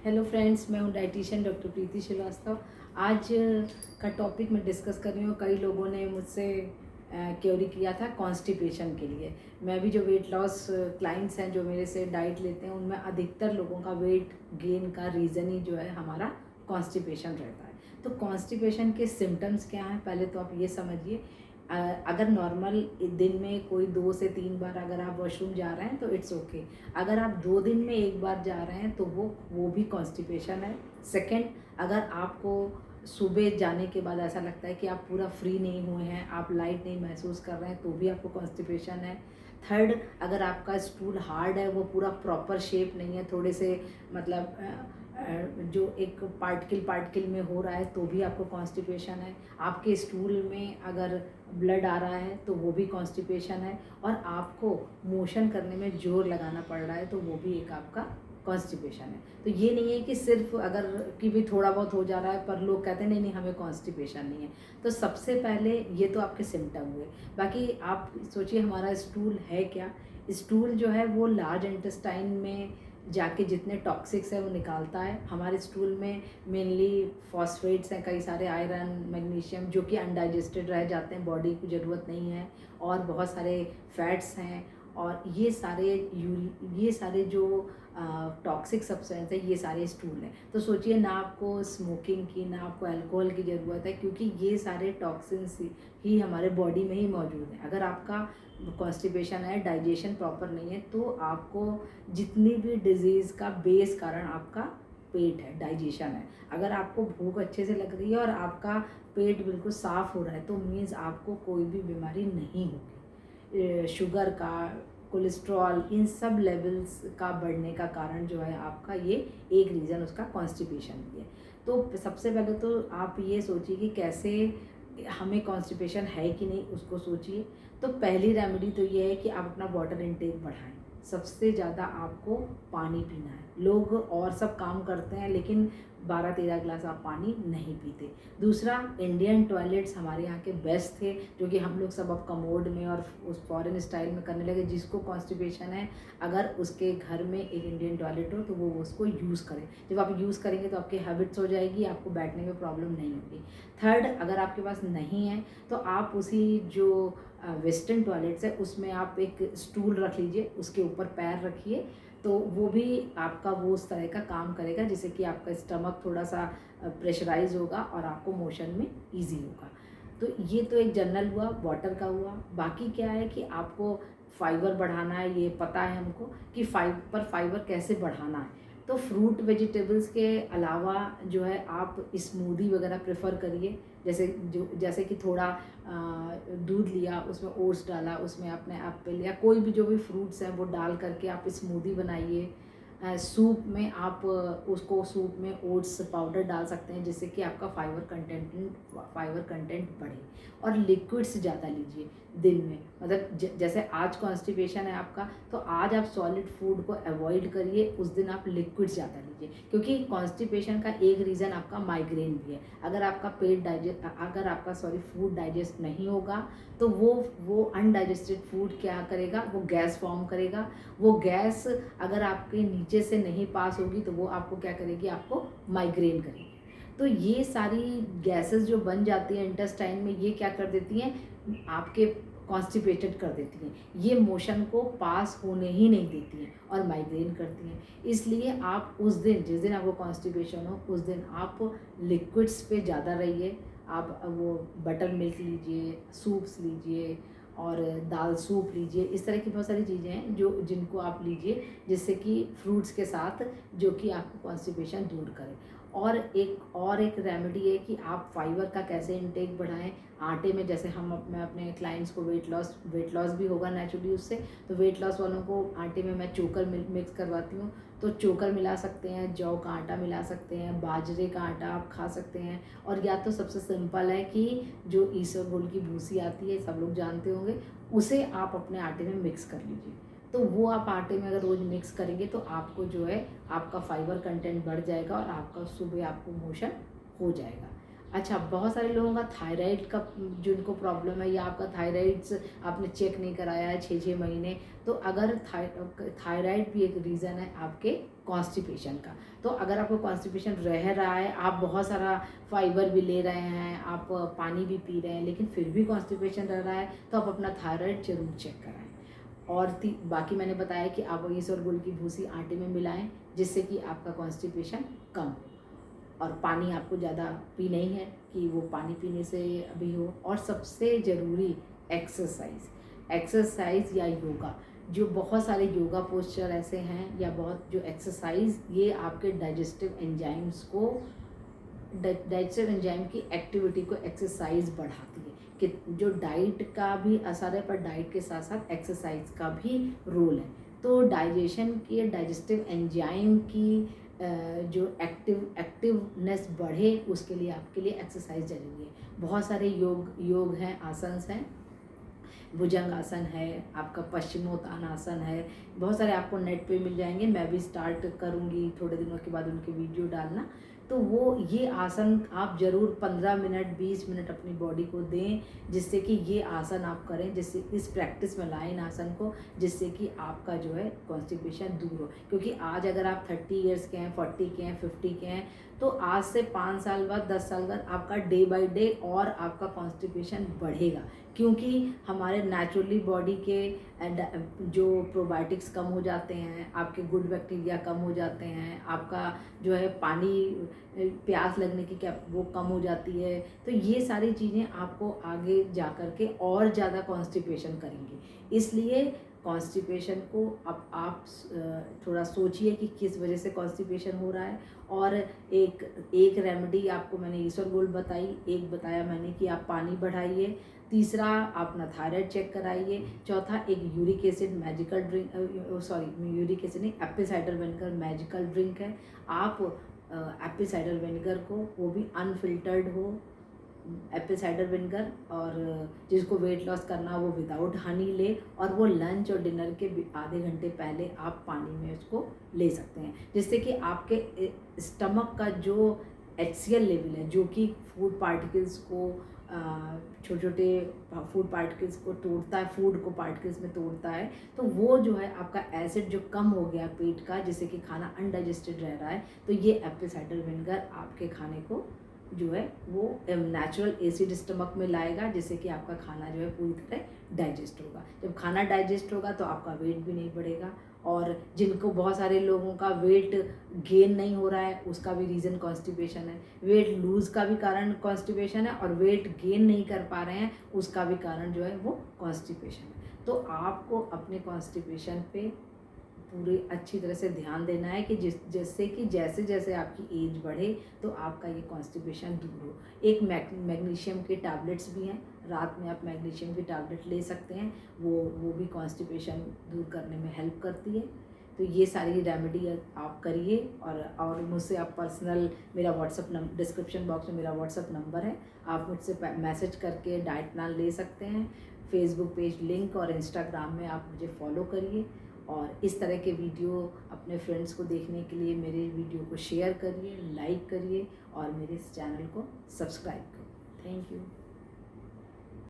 Hello friends, मैं हूँ dietitian doctor प्रीति श्रीवास्तव। आज का टॉपिक मैं डिस्कस कर रही हूँ। कई लोगों ने मुझसे क्वेरी किया था कॉन्स्टिपेशन के लिए। मैं भी जो वेट लॉस क्लाइंट्स हैं जो मेरे से डाइट लेते हैं, उनमें अधिकतर लोगों का वेट गेन का रीज़न ही जो है हमारा कॉन्स्टिपेशन रहता है। तो कॉन्स्टिपेशन के सिम्टम्स क्या हैं, पहले तो आप ये समझिए। अगर नॉर्मल दिन में कोई 2 से 3 बार अगर आप वॉशरूम जा रहे हैं तो इट्स ओके। अगर आप 2 दिन में 1 बार जा रहे हैं तो वो भी कॉन्स्टिपेशन है। सेकंड, अगर आपको सुबह जाने के बाद ऐसा लगता है कि आप पूरा फ्री नहीं हुए हैं, आप लाइट नहीं महसूस कर रहे हैं, तो भी आपको कॉन्स्टिपेशन है। थर्ड, अगर आपका स्टूल हार्ड है, वो पूरा प्रॉपर शेप नहीं है, थोड़े से मतलब जो एक पार्टिकल पार्टिकल में हो रहा है, तो भी आपको कॉन्स्टिपेशन है। आपके स्टूल में अगर ब्लड आ रहा है तो वो भी कॉन्स्टिपेशन है। और आपको मोशन करने में जोर लगाना पड़ रहा है तो वो भी एक आपका कॉन्स्टिपेशन है। तो ये नहीं है कि सिर्फ अगर कि भी थोड़ा बहुत हो जा रहा है पर लोग कहते हैं नहीं नहीं हमें कॉन्स्टिपेशन नहीं है। तो सबसे पहले ये तो आपके सिम्टम हुए। बाकी आप सोचिए हमारा स्टूल है क्या। स्टूल जो है वो लार्ज इंटेस्टाइन में जाके जितने टॉक्सिक्स है वो निकालता है। हमारे स्टूल में मेनली फॉस्फेट्स हैं, कई सारे आयरन मैग्नीशियम जो कि अनडाइजेस्टेड रह जाते हैं, बॉडी की ज़रूरत नहीं है। और बहुत सारे फैट्स हैं। और ये सारे जो टॉक्सिक सब्सटेंस है ये सारे स्टूल हैं। तो सोचिए ना आपको स्मोकिंग की ना आपको अल्कोहल की ज़रूरत है, क्योंकि ये सारे टॉक्सिन्स ही हमारे बॉडी में ही मौजूद हैं। अगर आपका कॉन्स्टिपेशन है, डाइजेशन प्रॉपर नहीं है, तो आपको जितनी भी डिजीज़ का बेस कारण आपका पेट है, डाइजेशन है। अगर आपको भूख अच्छे से लग रही है और आपका पेट बिल्कुल साफ़ हो रहा है तो मीन्स आपको कोई भी बीमारी नहीं होगी। शुगर का, कोलेस्ट्रॉल, इन सब लेवल्स का बढ़ने का कारण जो है आपका ये एक रीज़न उसका कॉन्स्टिपेशन भी है। तो सबसे पहले तो आप ये सोचिए कि कैसे हमें कॉन्स्टिपेशन है कि नहीं, उसको सोचिए। तो पहली रेमेडी तो ये है कि आप अपना वाटर इनटेक बढ़ाएं। सबसे ज़्यादा आपको पानी पीना है। लोग और सब काम करते हैं लेकिन 12-13 गिलास आप पानी नहीं पीते। दूसरा, इंडियन टॉयलेट्स हमारे यहाँ के बेस्ट थे, जो कि हम लोग सब अब कमोड में और उस फॉरेन स्टाइल में करने लगे। जिसको कॉन्स्टिपेशन है, अगर उसके घर में एक इंडियन टॉयलेट हो तो वो उसको यूज़ करें। जब आप यूज़ करेंगे तो आपकी हैबिट्स हो जाएगी, आपको बैठने में प्रॉब्लम नहीं होगी। थर्ड, अगर आपके पास नहीं है तो आप उसी जो वेस्टर्न टॉयलेट्स है उसमें आप एक स्टूल रख लीजिए, उसके ऊपर पैर रखिए, तो वो भी आपका वो उस तरह का काम करेगा जिससे कि आपका स्टमक थोड़ा सा प्रेशराइज होगा और आपको मोशन में इजी होगा। तो ये तो एक जनरल हुआ, वाटर का हुआ। बाकी क्या है कि आपको फाइबर बढ़ाना है, ये पता है हमको कि फाइबर कैसे बढ़ाना है। तो फ्रूट वेजिटेबल्स के अलावा जो है आप स्मूदी वगैरह प्रेफर करिए। जैसे कि थोड़ा दूध लिया, उसमें ओट्स डाला, उसमें आपने एप्पल या कोई भी जो भी फ्रूट्स हैं वो डाल करके आप स्मूदी बनाइए। सूप में आप उसको सूप में ओट्स पाउडर डाल सकते हैं जिससे कि आपका फाइबर कंटेंट बढ़े। और लिक्विड्स ज़्यादा लीजिए दिन में। मतलब जैसे आज कॉन्स्टिपेशन है आपका, तो आज आप सॉलिड फूड को अवॉइड करिए, उस दिन आप लिक्विड्स ज़्यादा लीजिए। क्योंकि कॉन्स्टिपेशन का एक रीज़न आपका माइग्रेन भी है। अगर आपका फूड डाइजेस्ट नहीं होगा तो वो अनडाइजेस्टेड फूड क्या करेगा, वो गैस फॉर्म करेगा। वो गैस अगर आपके नीचे से नहीं पास होगी तो वो आपको क्या करेगी, आपको माइग्रेन करेगी। तो ये सारी गैसेस जो बन जाती हैं इंटेस्टाइन में, ये क्या कर देती हैं, आपके कॉन्स्टिपेटेड कर देती हैं। ये मोशन को पास होने ही नहीं देती हैं और माइग्रेन करती हैं। इसलिए आप उस दिन, जिस दिन आपको कॉन्स्टिपेशन हो, उस दिन आप लिक्विड्स पे ज़्यादा रहिए। आप वो बटर मिल्क लीजिए, सूप्स लीजिए और दाल सूप लीजिए। इस तरह की बहुत सारी चीज़ें हैं जिनको आप लीजिए, जिससे कि फ्रूट्स के साथ, जो कि आपको कॉन्स्टिपेशन दूर करे। और एक रेमेडी है कि आप फाइबर का कैसे इनटेक बढ़ाएं। आटे में, जैसे मैं अपने क्लाइंट्स को वेट लॉस भी होगा नेचुरली उससे, तो वेट लॉस वालों को आटे में मैं चोकर मिक्स करवाती हूँ। तो चोकर मिला सकते हैं, जौ का आटा मिला सकते हैं, बाजरे का आटा आप खा सकते हैं। और या तो सबसे सिंपल है कि जो ईसबगोल की भूसी आती है, सब लोग जानते होंगे, उसे आप अपने आटे में मिक्स कर लीजिए। तो वो आप आटे में अगर रोज़ मिक्स करेंगे तो आपको जो है आपका फाइबर कंटेंट बढ़ जाएगा और आपका सुबह आपको मोशन हो जाएगा। अच्छा, बहुत सारे लोगों का थायराइड का जिनको प्रॉब्लम है, या आपका थायराइड्स आपने चेक नहीं कराया है 6-6 महीने, तो अगर थायराइड भी एक रीज़न है आपके कॉन्स्टिपेशन का। तो अगर आपको कॉन्स्टिपेशन रह रहा है, आप बहुत सारा फाइबर भी ले रहे हैं, आप पानी भी पी रहे हैं, लेकिन फिर भी कॉन्स्टिपेशन रह रहा है, तो आप अपना थायराइड जरूर चेक कराएं। और बाकी मैंने बताया कि आप इसबगोल की भूसी आटे में मिलाएं, जिससे कि आपका कॉन्स्टिपेशन कम हो। और पानी आपको ज़्यादा पीना ही है कि वो पानी पीने से अभी हो। और सबसे ज़रूरी एक्सरसाइज या योगा। जो बहुत सारे योगा पोस्चर ऐसे हैं, या बहुत जो एक्सरसाइज, ये आपके डाइजेस्टिव एंजाइम की एक्टिविटी को एक्सरसाइज बढ़ाती है। कि जो डाइट का भी असर है, पर डाइट के साथ साथ एक्सरसाइज का भी रोल है। तो डाइजेस्टिव एंजाइम की जो एक्टिवनेस बढ़े, उसके लिए आपके लिए एक्सरसाइज ज़रूरी है। बहुत सारे योग हैं, आसन्स हैं। भुजंग आसन है, आपका पश्चिमोत्तानासन है, बहुत सारे आपको नेट पे मिल जाएंगे। मैं भी स्टार्ट करूँगी थोड़े दिनों के बाद उनके वीडियो डालना। तो वो ये आसन आप ज़रूर 15 मिनट 20 मिनट अपनी बॉडी को दें, जिससे कि ये आसन आप करें, जिससे इस प्रैक्टिस में लाएं आसन को, जिससे कि आपका जो है कॉन्स्टिपेशन दूर हो। क्योंकि आज अगर आप 30 ईयर्स के हैं, 40 के हैं, 50 के हैं, तो आज से 5 साल बाद, 10 साल बाद आपका डे बाय डे और आपका कॉन्स्टिपेशन बढ़ेगा। क्योंकि हमारे नेचुरली बॉडी के जो प्रोबायोटिक्स कम हो जाते हैं, आपके गुड बैक्टीरिया कम हो जाते हैं, आपका जो है पानी प्यास लगने की क्या वो कम हो जाती है। तो ये सारी चीज़ें आपको आगे जा कर के और ज़्यादा कॉन्स्टिपेशन करेंगी। इसलिए कॉन्स्टिपेशन को अब आप थोड़ा सोचिए कि किस वजह से कॉन्स्टिपेशन हो रहा है। और एक रेमेडी आपको मैंने इसबगोल बताई, एक बताया मैंने कि आप पानी बढ़ाइए, तीसरा आप अपना थायराइड चेक कराइए, चौथा एक uric acid magical drink, uric acid नहीं, apple cider vinegar magical drink है। आप एप्पल साइडर विनेगर को, वो भी अनफिल्टर्ड हो, एप्पल साइडर विनेगर, और जिसको वेट लॉस करना वो विदाउट हनी ले, और वो लंच और डिनर के आधे घंटे पहले आप पानी में उसको ले सकते हैं, जिससे कि आपके स्टमक का जो HCl लेवल है, जो कि फूड पार्टिकल्स को छोटे छोटे फूड पार्टिकल्स को तोड़ता है, फूड को पार्टिकल्स में तोड़ता है, तो वो जो है आपका एसिड जो कम हो गया पेट का, जिससे कि खाना अनडाइजेस्टेड रह रहा है, तो ये एप्पल साइडर विनेगर आपके खाने को जो है वो नेचुरल एसिड स्टमक में लाएगा, जिससे कि आपका खाना जो है पूरी तरह डाइजेस्ट होगा। जब खाना डाइजेस्ट होगा तो आपका वेट भी नहीं बढ़ेगा। और जिनको बहुत सारे लोगों का वेट गेन नहीं हो रहा है, उसका भी रीज़न कॉन्स्टिपेशन है। वेट लूज़ का भी कारण कॉन्स्टिपेशन है, और वेट गेन नहीं कर पा रहे हैं, उसका भी कारण जो है वो कॉन्स्टिपेशन है। तो आपको अपने कॉन्स्टिपेशन पे पूरे अच्छी तरह से ध्यान देना है कि जिससे कि जैसे जैसे आपकी एज बढ़े, तो आपका ये कॉन्स्टिपेशन दूर हो। एक मैग्नीशियम के टैबलेट्स भी हैं, रात में आप मैग्नीशियम की टैबलेट ले सकते हैं, वो भी कॉन्स्टिपेशन दूर करने में हेल्प करती है। तो ये सारी रेमेडी आप करिए। और मुझसे आप पर्सनल, मेरा व्हाट्सअप डिस्क्रिप्शन बॉक्स में मेरा व्हाट्सअप नंबर है, आप मुझसे मैसेज करके डाइट प्लान ले सकते हैं। फेसबुक पेज लिंक और इंस्टाग्राम में आप मुझे फॉलो करिए। और इस तरह के वीडियो अपने फ्रेंड्स को देखने के लिए मेरे वीडियो को शेयर करिए, लाइक करिए, और मेरे इस चैनल को सब्सक्राइब करिए। Thank you.